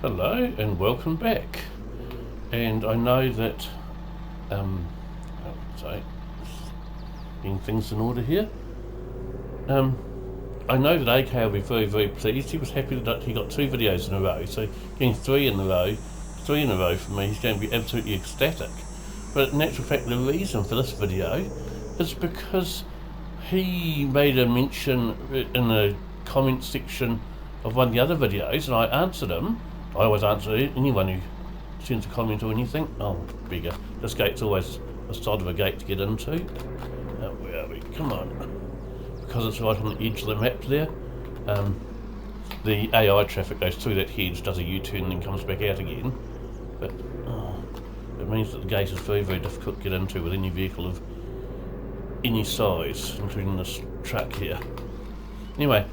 Hello and welcome back. And I know that, sorry, getting things in order here. I know that AK will be very, very pleased. He was happy that he got 2 videos in a row, so getting 3 in a row for me, he's going to be absolutely ecstatic. But in actual fact, the reason for this video is because he made a mention in the comment section of one of the other videos, and I answered him. I always answer anyone who sends a comment or anything. Oh, bigger. This gate's always a side of a gate to get into. Where are we? Come on. Because it's right on the edge of the map there. The AI traffic goes through that hedge, does a U-turn, and then comes back out again. But it means that the gate is very, very difficult to get into with any vehicle of any size, including this truck here. Anyway,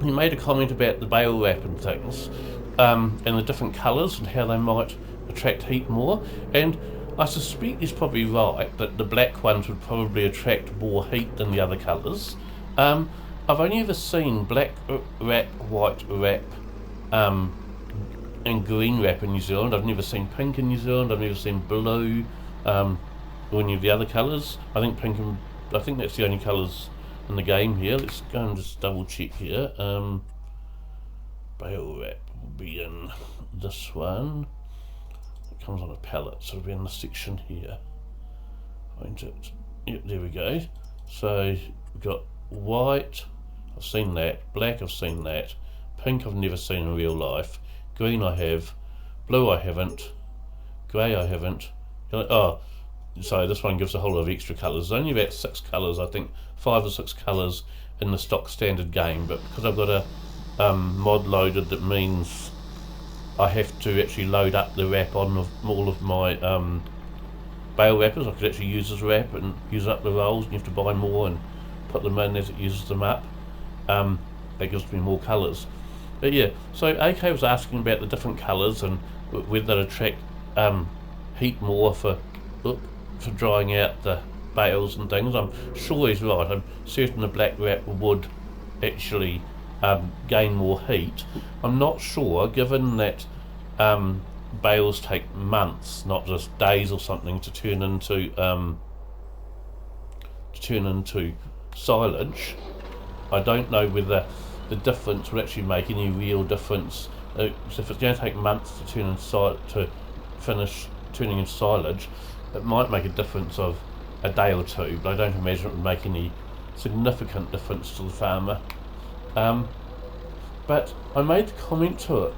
he made a comment about the bale wrap and things, and the different colours and how they might attract heat more. And I suspect he's probably right that the black ones would probably attract more heat than the other colours. I've only ever seen black wrap, white wrap, and green wrap in New Zealand. I've never seen pink in New Zealand. I've never seen blue, or any of the other colours. I think that's the only colours in the game here. Let's go and just double check here. Bale wrap will be in this one. It comes on a pallet, so it'll be in the section here. Find it. Yep, there we go. So we've got white, I've seen that. Black, I've seen that. Pink, I've never seen in real life. Green, I have. Blue, I haven't. Grey, I haven't. Oh, so this one gives a whole lot of extra colours. There's only about 6 colours, I think 5 or 6 colours in the stock standard game, but because I've got a mod loaded, that means I have to actually load up the wrap on all of my bale wrappers. I could actually use this wrap and use up the rolls, and you have to buy more and put them in as it uses them up. That gives me more colours. But yeah, so AK was asking about the different colours and whether they attract heat more for drying out the bales and things. I'm sure he's right. I'm certain the black wrap would actually gain more heat. I'm not sure, given that bales take months, not just days or something, to turn into silage. I don't know whether the difference would actually make any real difference. So if it's going to take months to finish turning into silage, it might make a difference of a day or two, but I don't imagine it would make any significant difference to the farmer. But I made the comment to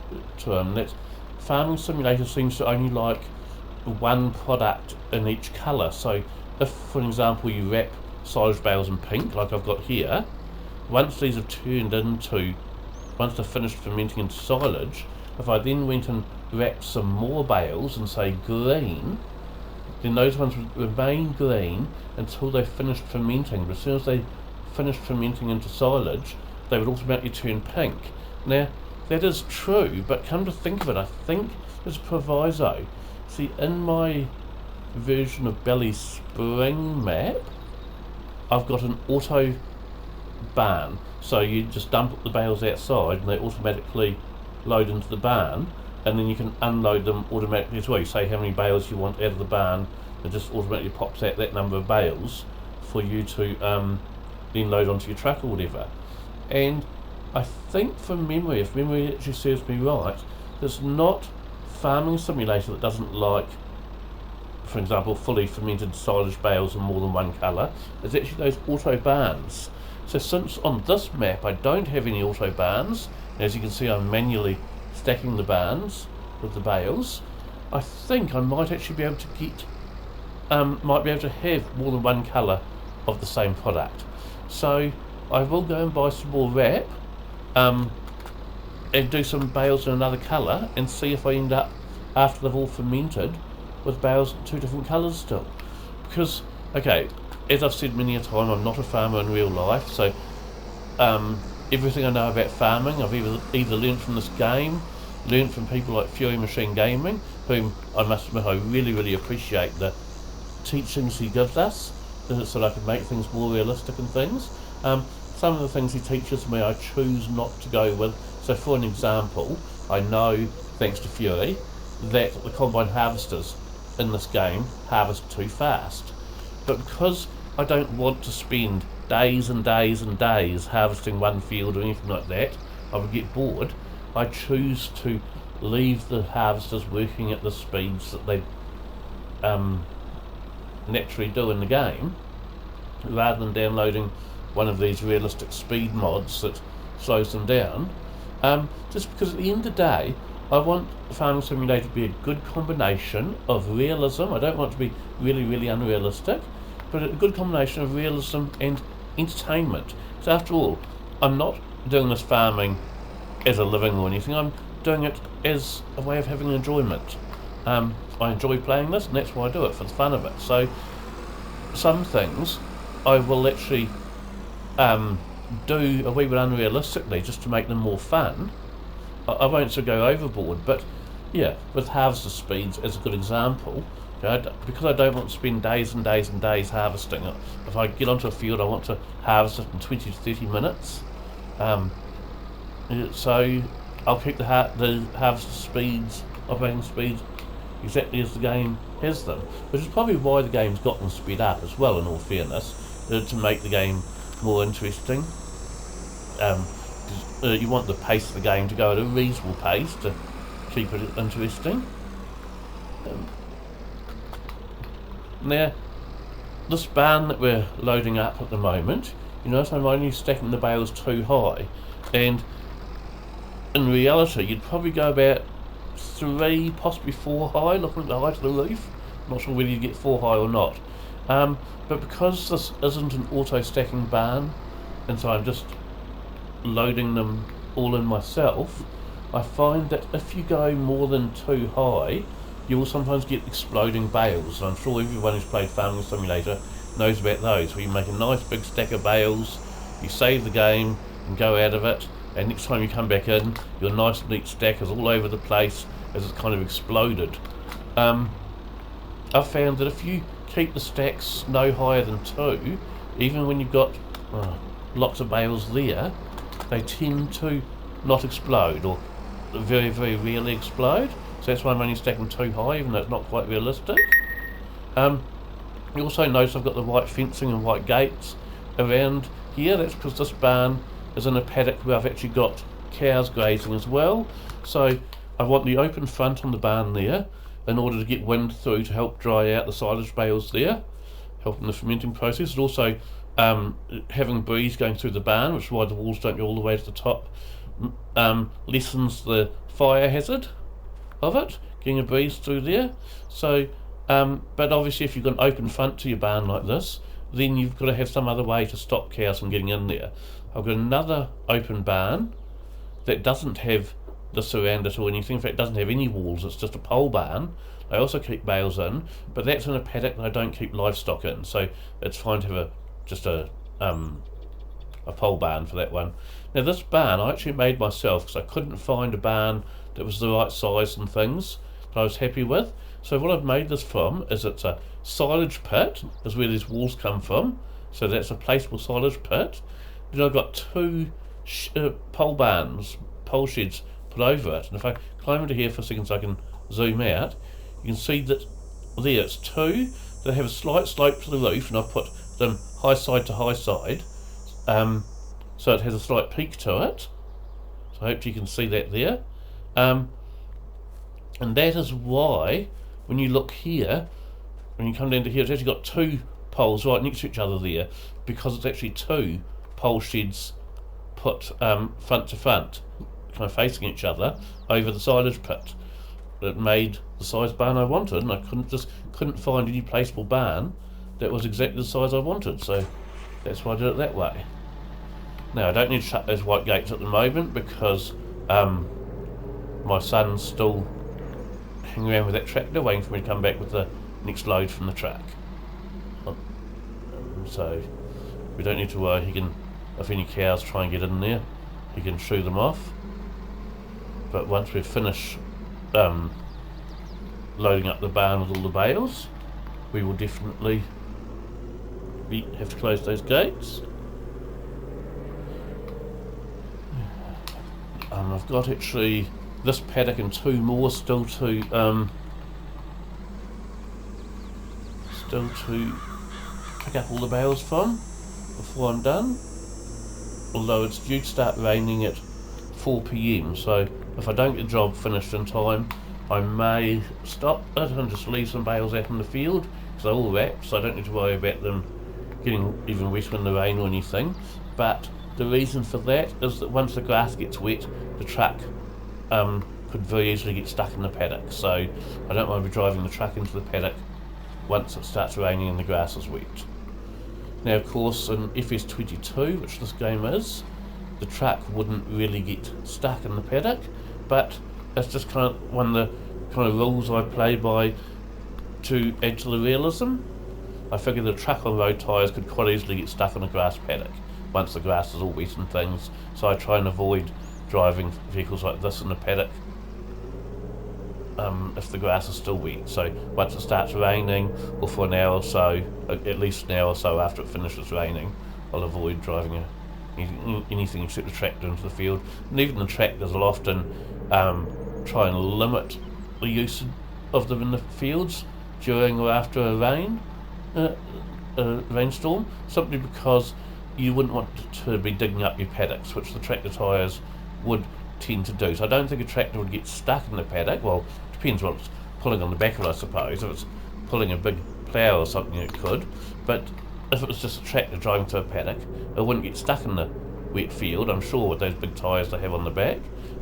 him that Farming Simulator seems to only like one product in each colour. So if, for example, you wrap silage bales in pink, like I've got here, once they're finished fermenting into silage, if I then went and wrapped some more bales in, say, green, then those ones would remain green until they finished fermenting. But as soon as they finished fermenting into silage, they would automatically turn pink. Now, that is true, but come to think of it, I think there's a proviso. See, in my version of Belly Spring map, I've got an auto barn. So you just dump the bales outside and they automatically load into the barn, and then you can unload them automatically as well. You say how many bales you want out of the barn, it just automatically pops out that number of bales for you to then load onto your truck or whatever. And I think from memory, if memory actually serves me right, there's not Farming Simulator that doesn't like, for example, fully fermented silage bales in more than one colour. There's actually those auto barns. So since on this map I don't have any auto barns, as you can see I'm manually stacking the barns with the bales, I think I might actually be able to get, might be able to have more than one colour of the same product. So I will go and buy some more wrap, and do some bales in another colour and see if I end up, after they've all fermented, with bales in 2 different colours still. Because, okay, as I've said many a time, I'm not a farmer in real life, so everything I know about farming I've either learned from this game, learned from people like Fury Machine Gaming, whom I must admit I really, really appreciate the teachings he gives us, so that I can make things more realistic and things. Some of the things he teaches me I choose not to go with. So for an example, I know thanks to Fury, that the combine harvesters in this game harvest too fast. But because I don't want to spend days and days and days harvesting one field or anything like that, I would get bored, I choose to leave the harvesters working at the speeds that they naturally do in the game, rather than downloading one of these realistic speed mods that slows them down. Just because at the end of the day, I want Farming Simulator to be a good combination of realism. I don't want it to be really, really unrealistic, but a good combination of realism and entertainment. So after all, I'm not doing this farming as a living or anything. I'm doing it as a way of having enjoyment. I enjoy playing this, and that's why I do it, for the fun of it. So some things I will actually do a wee bit unrealistically just to make them more fun. I won't sort of go overboard, but yeah, with harvester speeds as a good example, because I don't want to spend days and days and days harvesting it. If I get onto a field, I want to harvest it in 20 to 30 minutes. So I'll keep the harvester speeds, operating speeds, exactly as the game has them, which is probably why the game's got them sped up as well, in all fairness, to make the game more interesting. You want the pace of the game to go at a reasonable pace to keep it interesting. Now, this barn that we're loading up at the moment, you notice I'm only stacking the bales too high, and in reality you'd probably go about 3, possibly 4 high, looking at the height of the roof. I'm not sure whether you get 4 high or not. But because this isn't an auto-stacking barn, and so I'm just loading them all in myself, I find that if you go more than 2 high, you will sometimes get exploding bales, and I'm sure everyone who's played Farming Simulator knows about those, where you make a nice big stack of bales, you save the game and go out of it, and next time you come back in, your nice neat stack is all over the place as it's kind of exploded. I've found that if you keep the stacks no higher than 2, even when you've got lots of bales there, they tend to not explode, or very, very rarely explode. So that's why I'm only stacking 2 high, even though it's not quite realistic. You also notice I've got the white fencing and white gates around here. That's because this barn is in a paddock where I've actually got cows grazing as well. So I want the open front on the barn there in order to get wind through to help dry out the silage bales there, helping the fermenting process. And also having breeze going through the barn, which is why the walls don't go all the way to the top, lessens the fire hazard of it, getting a breeze through there. So, but obviously if you've got an open front to your barn like this, then you've got to have some other way to stop cows from getting in there. I've got another open barn that doesn't have this around it or anything. In fact, it doesn't have any walls, it's just a pole barn. I also keep bales in, but that's in a paddock that I don't keep livestock in, so it's fine to have just a pole barn for that one. Now this barn I actually made myself because I couldn't find a barn that was the right size and things that I was happy with. So what I've made this from is it's a silage pit, is where these walls come from, so that's a placeable silage pit. Then I've got 2 pole sheds put over it, and if I climb into here for a second so I can zoom out, you can see that there it's 2 that have a slight slope to the roof, and I've put them high side to high side, so it has a slight peak to it. So I hope you can see that there. And that is why when you look here, when you come down to here, it's actually got 2 poles right next to each other there, because it's actually 2 pole sheds put front to front, kind of facing each other over the silage pit. It made the size barn I wanted, and I couldn't find any placeable barn that was exactly the size I wanted, so that's why I did it that way. Now I don't need to shut those white gates at the moment because my son's still hanging around with that tractor waiting for me to come back with the next load from the truck. So we don't need to worry. He can, if any cows try and get in there, he can shoo them off. But once we finish loading up the barn with all the bales, we will definitely have to close those gates. I've got actually this paddock and 2 more still to pick up all the bales from before I'm done. Although it's due to start raining at 4 PM, so if I don't get the job finished in time, I may stop it and just leave some bales out in the field, because they're all wrapped, so I don't need to worry about them getting even wet in the rain or anything. But the reason for that is that once the grass gets wet, the truck could very easily get stuck in the paddock, so I don't want to be driving the truck into the paddock once it starts raining and the grass is wet. Now, of course, in FS22, which this game is, the truck wouldn't really get stuck in the paddock, but that's just kind of one of the kind of rules I play by to add to the realism. I figure the truck on road tyres could quite easily get stuck in a grass paddock once the grass is all wet and things, so I try and avoid driving vehicles like this in the paddock if the grass is still wet. So once it starts raining, or for an hour or so, at least an hour or so after it finishes raining, I'll avoid driving anything except the tractor into the field. And even the tractors will often try and limit the use of them in the fields during or after a rainstorm, simply because you wouldn't want to be digging up your paddocks, which the tractor tyres would tend to do. So I don't think a tractor would get stuck in the paddock. Well, depends what it's pulling on the back of it, I suppose. If it's pulling a big plough or something, it could. But if it was just a tractor driving to a paddock, it wouldn't get stuck in the wet field, I'm sure, with those big tyres they have on the back.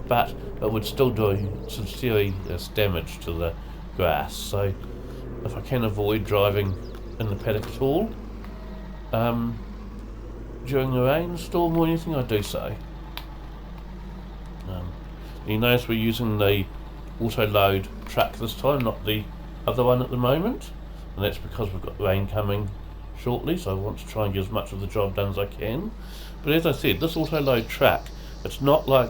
But it would still do some serious damage to the grass. So if I can avoid driving in the paddock at all during the rainstorm or anything, I do so. You notice we're using the auto-load truck this time, not the other one at the moment, and that's because we've got rain coming shortly, so I want to try and get as much of the job done as I can. But as I said, this auto-load truck, it's not like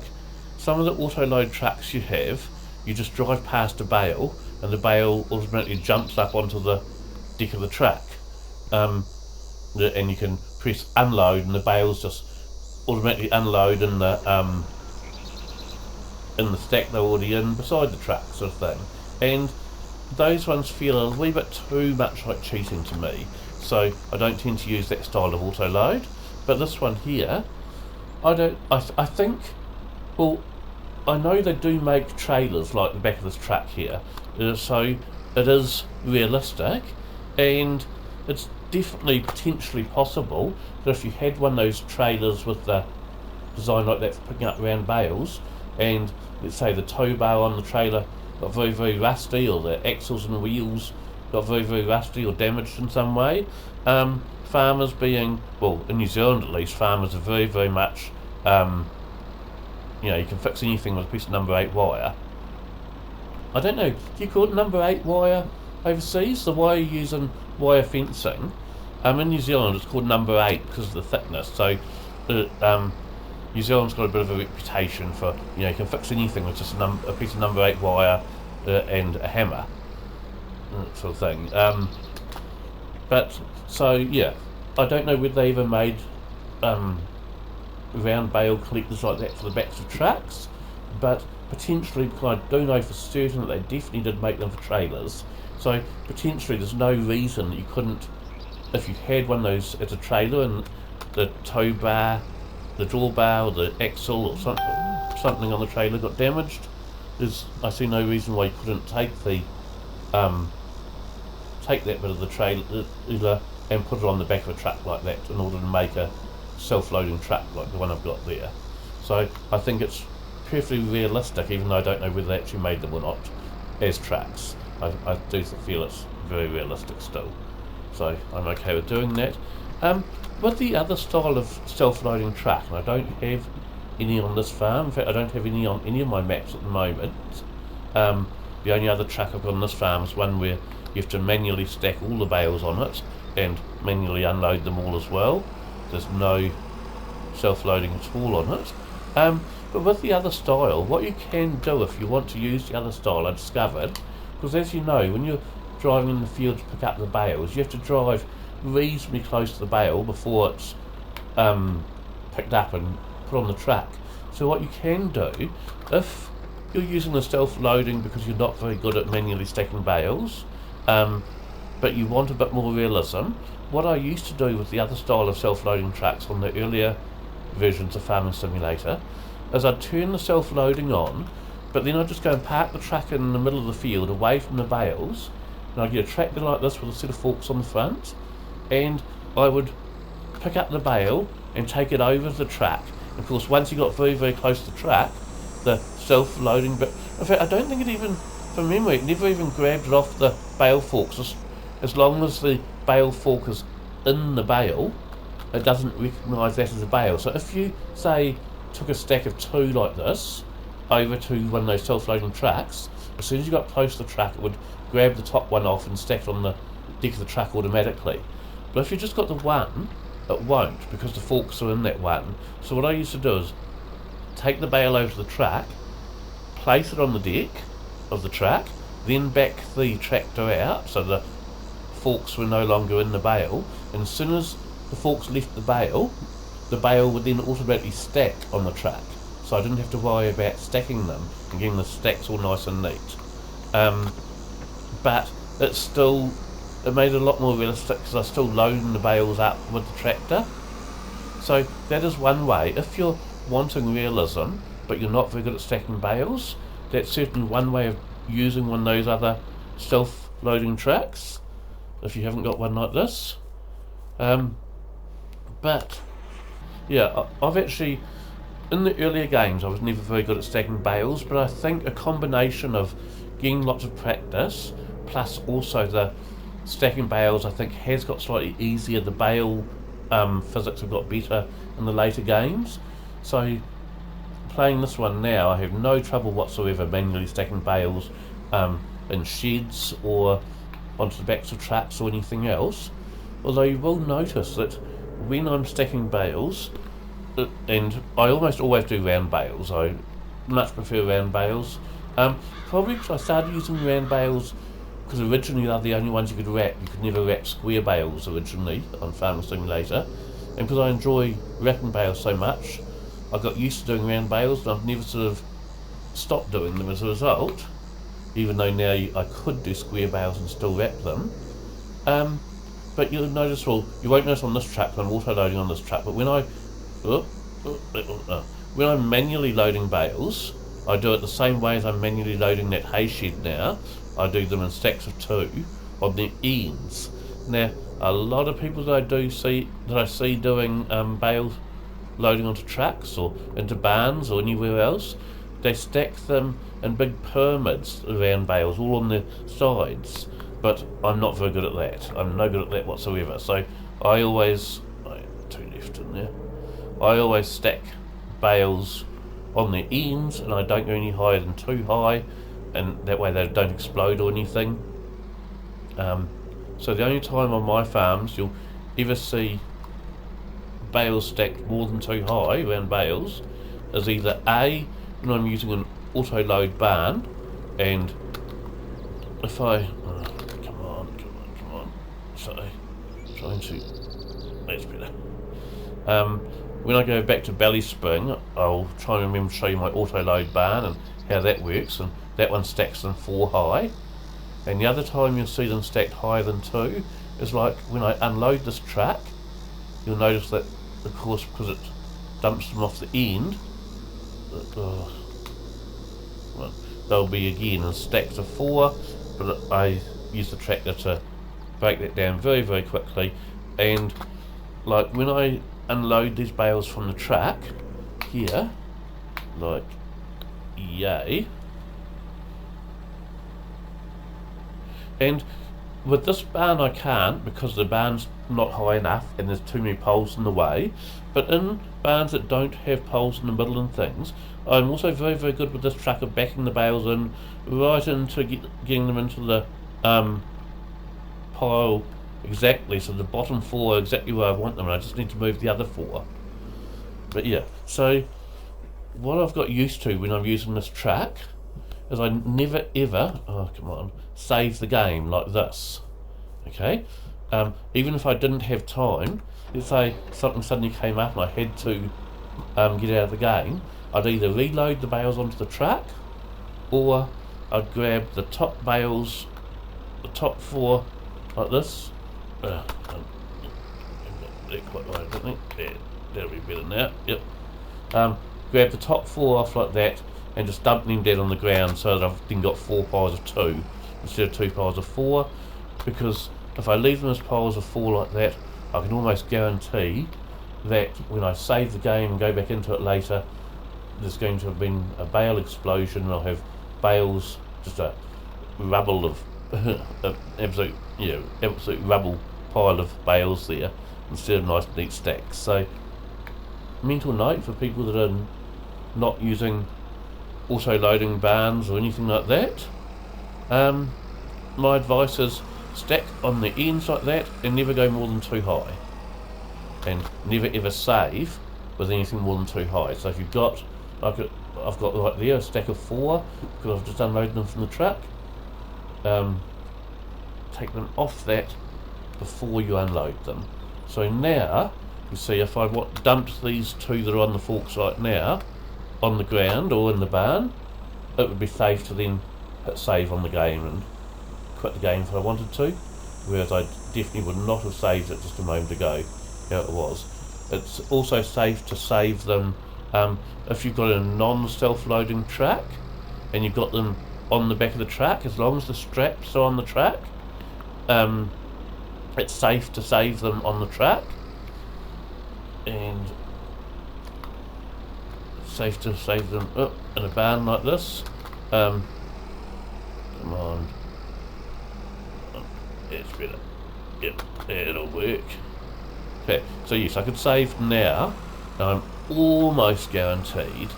some of the auto-load trucks you have. You just drive past a bale and the bale automatically jumps up onto the deck of the truck, and you can press unload and the bales just automatically unload in the stack they're already in beside the truck, sort of thing. And those ones feel a wee bit too much like cheating to me, so I don't tend to use that style of auto load. But this one here, I think, well, I know they do make trailers like the back of this truck here, so it is realistic, and it's definitely potentially possible that if you had one of those trailers with the design like that for picking up round bales, and let's say the tow bar on the trailer got very, very rusty, or the axles and wheels got very, very rusty or damaged in some way, farmers being, well, in New Zealand at least, farmers are very, very much, you can fix anything with a piece of number 8 wire. I don't know, do you call it number 8 wire overseas? The wire you use in wire fencing, in New Zealand it's called number 8 because of the thickness. So New Zealand's got a bit of a reputation for, you can fix anything with just a piece of number 8 wire and a hammer, sort of thing. But so yeah, I don't know whether they ever made round bale collectors like that for the backs of trucks, but potentially, because I do know for certain that they definitely did make them for trailers, so potentially there's no reason that you couldn't, if you had one of those as a trailer and the tow bar, the drawbar, or the axle or something on the trailer got damaged, I see no reason why you couldn't take that bit of the trailer and put it on the back of a truck like that in order to make a self-loading truck like the one I've got there. So I think it's perfectly realistic, even though I don't know whether they actually made them or not as trucks. I do feel it's very realistic still, so I'm okay with doing that. With the other style of self-loading truck, and I don't have any on this farm, in fact I don't have any on any of my maps at the moment. The only other truck I've got on this farm is one where you have to manually stack all the bales on it and manually unload them all as well. There's no self-loading at all on it. But with the other style, what you can do if you want to use the other style, I discovered, because as you know, when you're driving in the field to pick up the bales, you have to drive reasonably close to the bale before it's picked up and put on the truck. So what you can do, if you're using the self-loading because you're not very good at manually stacking bales, but you want a bit more realism, what I used to do with the other style of self-loading tracks on the earlier versions of Farming Simulator is I'd turn the self-loading on, but then I'd just go and park the track in the middle of the field away from the bales, and I'd get a tractor like this with a set of forks on the front, and I would pick up the bale and take it over the track. Of course, once you got very, very close to the track, the self-loading bit, in fact, I don't think it even, from memory, it never even grabbed it off the bale forks. As long as the bale fork is in the bale, it doesn't recognise that as a bale. So if you, say, took a stack of 2 like this over to one of those self-loading tracks, as soon as you got close to the track, it would grab the top one off and stack it on the deck of the truck automatically. But if you just got the one, it won't, because the forks are in that one. So what I used to do is take the bale over to the track, place it on the deck of the truck, then back the tractor out so the forks were no longer in the bale, and as soon as the forks left the bale would then automatically stack on the truck, so I didn't have to worry about stacking them and getting the stacks all nice and neat. But it made it a lot more realistic because I was still loading the bales up with the tractor. So that is one way. If you're wanting realism but you're not very good at stacking bales, that's certainly one way of using one of those other self-loading tracks if you haven't got one like this. But yeah, I've actually, in the earlier games I was never very good at stacking bales, but I think a combination of getting lots of practice plus also the stacking bales I think has got slightly easier. The bale physics have got better in the later games, so playing this one now I have no trouble whatsoever manually stacking bales in sheds or onto the backs of trucks or anything else. Although you will notice that when I'm stacking bales, and I almost always do round bales, I much prefer round bales, probably because I started using round bales because originally they're the only ones you could wrap. You could never wrap square bales originally on Farming Simulator, and because I enjoy wrapping bales so much, I got used to doing round bales, and I've never sort of stopped doing them as a result, even though now I could do square bales and still wrap them. But you'll notice, well, you won't notice on this truck, I'm auto-loading on this truck, but when I'm manually loading bales, I do it the same way as I'm manually loading that hay shed now. I do them in stacks of 2 on the ends. Now, a lot of people that I see doing bales loading onto trucks or into barns or anywhere else, they stack them in big pyramids around bales, all on the sides. But I'm not very good at that. I'm no good at that whatsoever. So I always, 2 left in there. I always stack bales on the ends, and I don't go any higher than 2 high, and that way they don't explode or anything. So the only time on my farms you'll ever see bales stacked more than 2 high around bales is either A, when I'm using an auto-load barn, and if I come on, sorry, trying to, that's better. When I go back to Belly Spring, I'll try and remember to show you my auto-load barn and how that works, and that one stacks them 4 high, and the other time you'll see them stacked higher than 2 is like when I unload this truck. You'll notice that, of course, because it dumps them off the end, they'll be again in stacks of 4, but I use the tractor to break that down very, very quickly. And like when I unload these bales from the truck here, like yay, and with this barn I can't, because the barn's not high enough and there's too many poles in the way. But in barns that don't have poles in the middle and things, I'm also very, very good with this truck of backing the bales in right into getting them into the pile exactly, so the bottom 4 are exactly where I want them, and I just need to move the other 4. But yeah, so what I've got used to when I'm using this truck is I never ever, save the game like this. Okay, even if I didn't have time, let's say something suddenly came up and I had to get out of the game, I'd either reload the bales onto the truck, or I'd grab the top bales, the top 4 like this. They're quite right, don't they? Yeah, that'll be better now. Yep. Grab the top 4 off like that and just dump them down on the ground so that I've then got 4 piles of 2 instead of 2 piles of 4, because if I leave them as piles of 4 like that, I can almost guarantee that when I save the game and go back into it later, there's going to have been a bale explosion and I'll have bales, just a rubble of absolute rubble pile of bales there instead of nice neat stacks. So mental note for people that are not using auto-loading barns or anything like that, my advice is stack on the ends like that and never go more than 2 high, and never ever save with anything more than 2 high. So if you've got, like I've got right there a stack of 4 because I've just unloaded them from the truck, take them off that before you unload them. So now you see if I dumped these 2 that are on the forks right now on the ground or in the barn, it would be safe to then hit save on the game and quit the game if I wanted to, whereas I definitely would not have saved it just a moment ago how it was. It's also safe to save them if you've got a non-self-loading truck and you've got them on the back of the truck. As long as the straps are on the truck, it's safe to save them on the truck, and it's safe to save them in a barn like this. Come on, it's better. Yep, it'll work. Okay, so yes, I could save now. I'm almost guaranteed.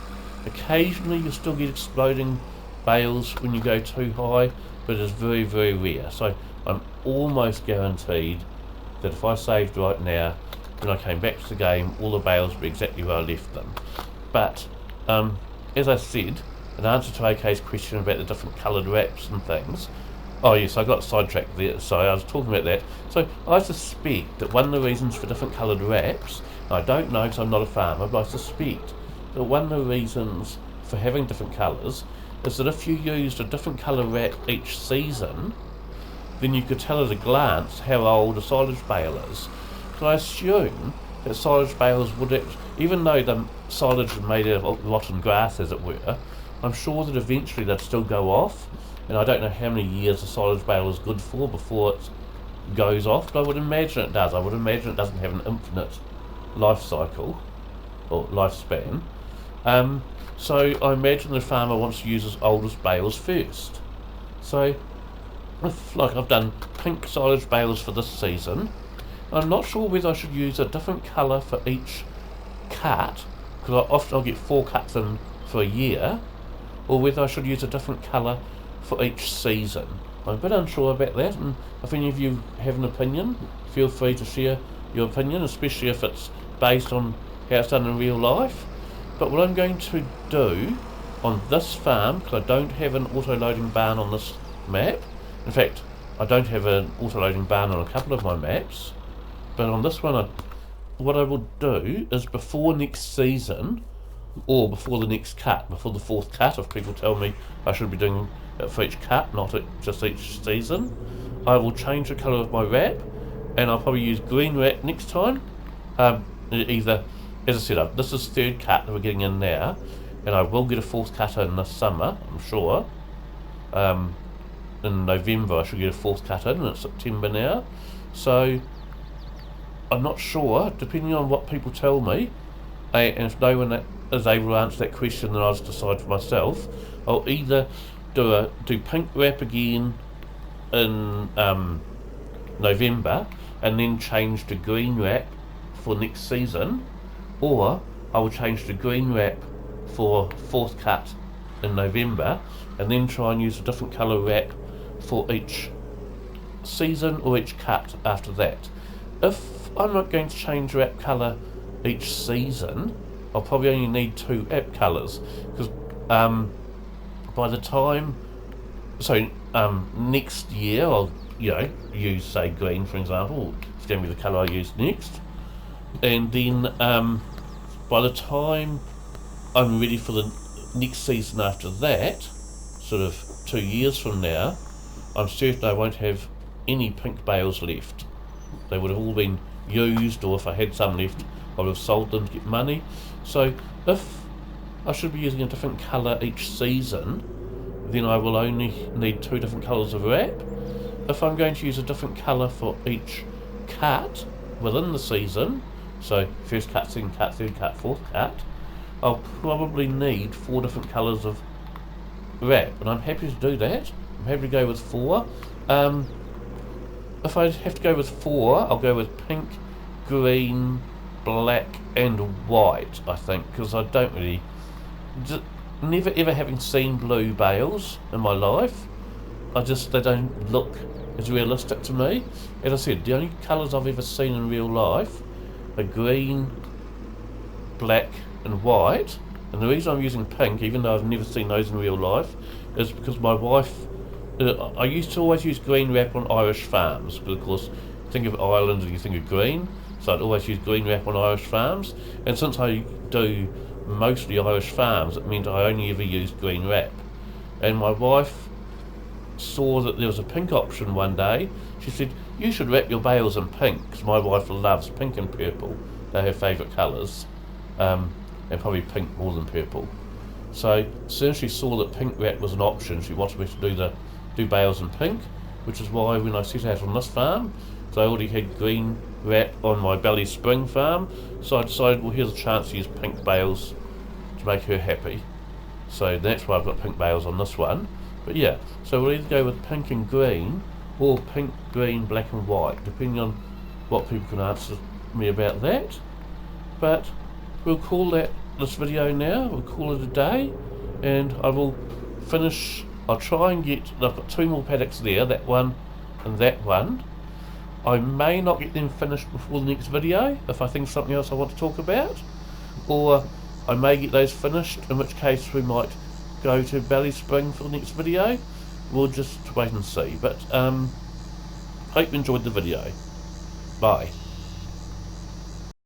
Occasionally you'll still get exploding bales when you go too high, but it's very, very rare. So I'm almost guaranteed that if I saved right now, when I came back to the game, all the bales would be exactly where I left them. But as I said, in answer to AK's question about the different coloured wraps and things, oh yes, I got sidetracked there, sorry, I was talking about that. So I suspect that one of the reasons for different coloured wraps, I don't know because I'm not a farmer, but I suspect that one of the reasons for having different colours is that if you used a different colour wrap each season, then you could tell at a glance how old a silage bale is. So I assume that silage bales would, even though the silage is made out of rotten grass as it were, I'm sure that eventually they'd still go off, and I don't know how many years a silage bale is good for before it goes off, but I would imagine it does. I would imagine it doesn't have an infinite life cycle or lifespan. So I imagine the farmer wants to use his oldest bales first. So if, like, I've done pink silage bales for this season, I'm not sure whether I should use a different colour for each cut, because often I'll get 4 cuts in for a year, or whether I should use a different colour for each season. I'm a bit unsure about that, and if any of you have an opinion, feel free to share your opinion, especially if it's based on how it's done in real life. But what I'm going to do on this farm, because I don't have an auto-loading barn on this map, in fact I don't have an auto-loading barn on a couple of my maps, but on this one what I will do is before next season, or before the next cut, before the 4th cut, if people tell me I should be doing it for each cut, not just each season, I will change the colour of my wrap, and I'll probably use green wrap next time. Either, as I said, this is 3rd cut that we're getting in now, and I will get a 4th cut in this summer, I'm sure. In November I should get a 4th cut in, and it's September now, so I'm not sure, depending on what people tell me, and if no one is able to answer that question, then I'll just decide for myself. I'll either do pink wrap again in November and then change to green wrap for next season, or I will change to green wrap for 4th cut in November and then try and use a different colour wrap for each season or each cut after that. If I'm not going to change wrap colour each season, I'll probably only need 2 wrap colours, because by the time, next year I'll use, say, green for example. It's going to be the colour I use next, and then by the time I'm ready for the next season after that, sort of 2 years from now, I'm certain I won't have any pink bales left. They would have all been used, or if I had some left, I would have sold them to get money. So if I should be using a different colour each season, then I will only need 2 different colours of wrap. If I'm going to use a different colour for each cut within the season, so first cut, second cut, third cut, fourth cut, I'll probably need 4 different colours of wrap, and I'm happy to do that. I'm happy to go with 4. If I have to go with 4, I'll go with pink, green, black and white, I think, because I don't really... never ever having seen blue bales in my life, they don't look as realistic to me. As I said, the only colours I've ever seen in real life are green, black and white, and the reason I'm using pink, even though I've never seen those in real life, is because my wife... I used to always use green wrap on Irish farms, because of course, think of Ireland and you think of green, so I'd always use green wrap on Irish farms, and since I do mostly Irish farms, it meant I only ever used green wrap. And my wife saw that there was a pink option one day. She said, you should wrap your bales in pink, because my wife loves pink and purple. They're her favourite colours, and probably pink more than purple. So as soon as she saw that pink wrap was an option, she wanted me to do bales in pink, which is why when I set out on this farm, because I already had green wrap on my Bally Spring farm, so I decided, well, here's a chance to use pink bales to make her happy. So that's why I've got pink bales on this one. But yeah, so we'll either go with pink and green, or pink, green, black and white, depending on what people can answer me about that. But we'll call that this video now, we'll call it a day, and I will finish. I'll try and get... I've got 2 more paddocks there, that one and that one. I may not get them finished before the next video if I think of something else I want to talk about, or I may get those finished, in which case we might go to Bally Spring for the next video. We'll just wait and see, but hope you enjoyed the video. Bye.